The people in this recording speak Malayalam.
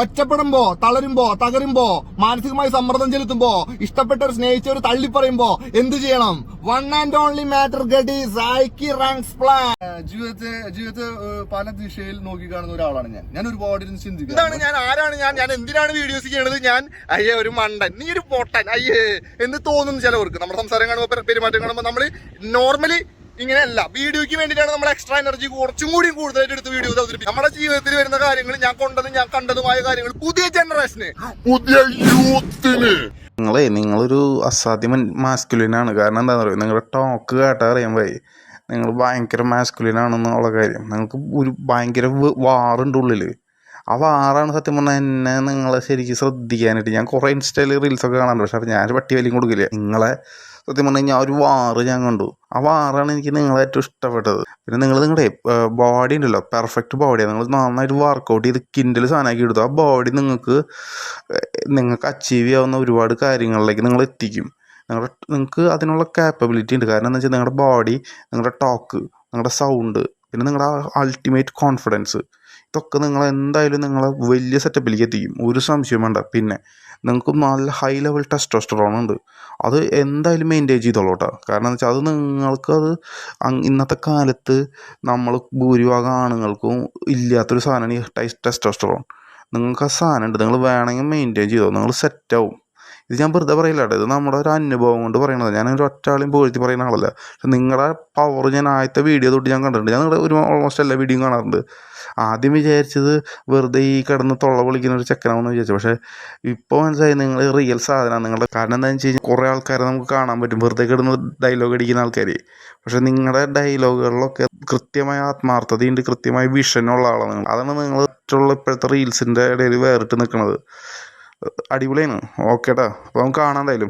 ഒറ്റപ്പെടുമ്പോ, തളരുമ്പോ, തകരുമ്പോ, മാനസികമായി സമ്മർദ്ദം ചെലുത്തുമ്പോ, ഇഷ്ടപ്പെട്ടവർ സ്നേഹിച്ചവർ തള്ളിപ്പറയുമ്പോ എന്ത് ചെയ്യണം? One and only matter get is ഐക്കി റാങ്ക്സ് പ്ലാൻ. ജീവിതത്തെ പല ദിശയിൽ നോക്കി കാണുന്ന ഒരാളാണ് ഞാൻ ഒരുപാട് ചിന്തിക്കുന്നത്. എന്താണ് ഞാൻ, ആരാണ് ഞാൻ എന്തിനാണ് വീഡിയോസ് ചെയ്യണത്? ഞാൻ അയ്യേ ഒരു മണ്ടൻ, നീ ഒരു പൊട്ടൻ, അയ്യേ എന്ന് തോന്നുന്നു ചിലവർക്ക്. നമ്മുടെ സംസാരം കാണുമ്പോൾ, പെരുമാറ്റം കാണുമ്പോൾ നമ്മൾ നോർമലി ഇങ്ങനെയല്ല. വീഡിയോയ്ക്ക് വേണ്ടിയിട്ടാണ് നമ്മൾ എക്സ്ട്രാ എനർജി കുറച്ചും കൂടി കൂടുതലായിട്ട് എടുത്ത് വീഡിയോ അവതരിപ്പിക്കും. നമ്മുടെ ജീവിതത്തിൽ വരുന്ന കാര്യങ്ങൾ, ഞാൻ കണ്ടതുമായ കാര്യങ്ങൾ പുതിയ ജനറേഷന്, പുതിയ യൂത്തിന്. നിങ്ങളൊരു അസാധ്യ മാസ്കുലിനാണ്. കാരണം എന്താ പറയുക, നിങ്ങളുടെ ടോക്ക് കേട്ടാ അറിയാൻ നിങ്ങൾ ഭയങ്കര മാസ്കുലിനാണെന്നുള്ള കാര്യം. നിങ്ങൾക്ക് ഒരു ഭയങ്കര വാറുണ്ട് ഉള്ളിൽ. ആ വാറാണ് സത്യം പറഞ്ഞാൽ എന്നെ നിങ്ങളെ ശരിക്കും ശ്രദ്ധിക്കാനായിട്ട്. ഞാൻ കുറേ ഇൻസ്റ്റയിൽ റീൽസൊക്കെ കാണാറുണ്ട്, പക്ഷെ ഞാൻ പട്ടി വലിയും കൊടുക്കില്ല. നിങ്ങളെ സത്യം പറഞ്ഞാൽ ഞാൻ ഒരു വാറ് ഞാൻ കണ്ടു. ആ വാറാണ് എനിക്ക് നിങ്ങളെ ഏറ്റവും ഇഷ്ടപ്പെട്ടത്. പിന്നെ നിങ്ങളുടെ ബോഡി ഉണ്ടല്ലോ, പെർഫെക്റ്റ് ബോഡിയാണ്. നിങ്ങൾ നന്നായിട്ട് വർക്കൗട്ട് ചെയ്ത് കിൻഡിൽ സാധനമാക്കി എടുത്തു. ആ ബോഡി നിങ്ങൾക്ക് അച്ചീവ് ചെയ്യാവുന്ന ഒരുപാട് കാര്യങ്ങളിലേക്ക് നിങ്ങൾ എത്തിക്കും. നിങ്ങൾക്ക് അതിനുള്ള കാപ്പബിലിറ്റി ഉണ്ട്. കാരണം എന്താ വെച്ചാൽ നിങ്ങളുടെ ബോഡി, നിങ്ങളുടെ ടോക്ക്, നിങ്ങളുടെ സൗണ്ട്, പിന്നെ നിങ്ങളുടെ അൾട്ടിമേറ്റ് കോൺഫിഡൻസ്, ഇതൊക്കെ എന്തായാലും നിങ്ങളെ വലിയ സെറ്റപ്പിലേക്ക് എത്തിക്കും, ഒരു സംശയം വേണ്ട. പിന്നെ നിങ്ങൾക്ക് നല്ല ഹൈ ലെവൽ ടെസ്റ്റോസ്റ്ററോൺ ഉണ്ട്. അത് എന്തായാലും മെയിൻറ്റെയിൻ ചെയ്തോളൂ കേട്ടോ. കാരണം എന്താ വെച്ചാൽ നിങ്ങൾക്കത് ഇന്നത്തെ കാലത്ത് നമ്മൾ ഭൂരിഭാഗം ആണുങ്ങൾക്കും ഇല്ലാത്തൊരു സാധനമാണ് ഈ ടെസ്റ്റോസ്റ്ററോൺ. നിങ്ങൾക്ക് ആ സാധനം ഉണ്ട്, നിങ്ങൾ വേണമെങ്കിൽ മെയിൻറ്റെയിൻ ചെയ്തോ, നിങ്ങൾ സെറ്റാവും. ഇത് ഞാൻ വെറുതെ പറയില്ല കേട്ടോ, ഇത് നമ്മുടെ ഒരു അനുഭവം കൊണ്ട് പറയണത്. ഞാനൊരു ഒറ്റാളെയും പുകഴ്ത്തി പറയുന്ന ആളല്ല. പക്ഷെ നിങ്ങളുടെ പവർ ഞാൻ ആദ്യത്തെ വീഡിയോ തൊട്ട് ഞാൻ കണ്ടിട്ടുണ്ട്. ഞാൻ നിങ്ങളുടെ ഓൾമോസ്റ്റ് എല്ലാ വീഡിയോയും കാണാറുണ്ട്. ആദ്യം വിചാരിച്ചത് വെറുതെ ഈ കിടന്ന് തൊള്ള പൊളിക്കുന്ന ഒരു ചെക്കനാണെന്ന് വിചാരിച്ചു. പക്ഷേ ഇപ്പോൾ മനസ്സിലായി നിങ്ങൾ റിയൽ സാധനമാണ് നിങ്ങളുടെ. കാരണം എന്താണെന്ന് വെച്ച് കഴിഞ്ഞാൽ കുറേ ആൾക്കാരെ നമുക്ക് കാണാൻ പറ്റും വെറുതെ കിടന്ന് ഡയലോഗ് അടിക്കുന്ന ആൾക്കാർ. പക്ഷേ നിങ്ങളുടെ ഡയലോഗുകളിലൊക്കെ കൃത്യമായ ആത്മാർത്ഥതയുണ്ട്, കൃത്യമായ വിഷനുള്ള ആളാണ് നിങ്ങൾ. അതാണ് നിങ്ങൾ മറ്റുള്ള ഇപ്പോഴത്തെ റീൽസിൻ്റെ ഇടയിൽ വേറിട്ട് നിൽക്കുന്നത്. അടിപൊളിയാണ്. ഓക്കേട്ടാ, അപ്പോൾ നമുക്ക് കാണാൻ എന്തായാലും.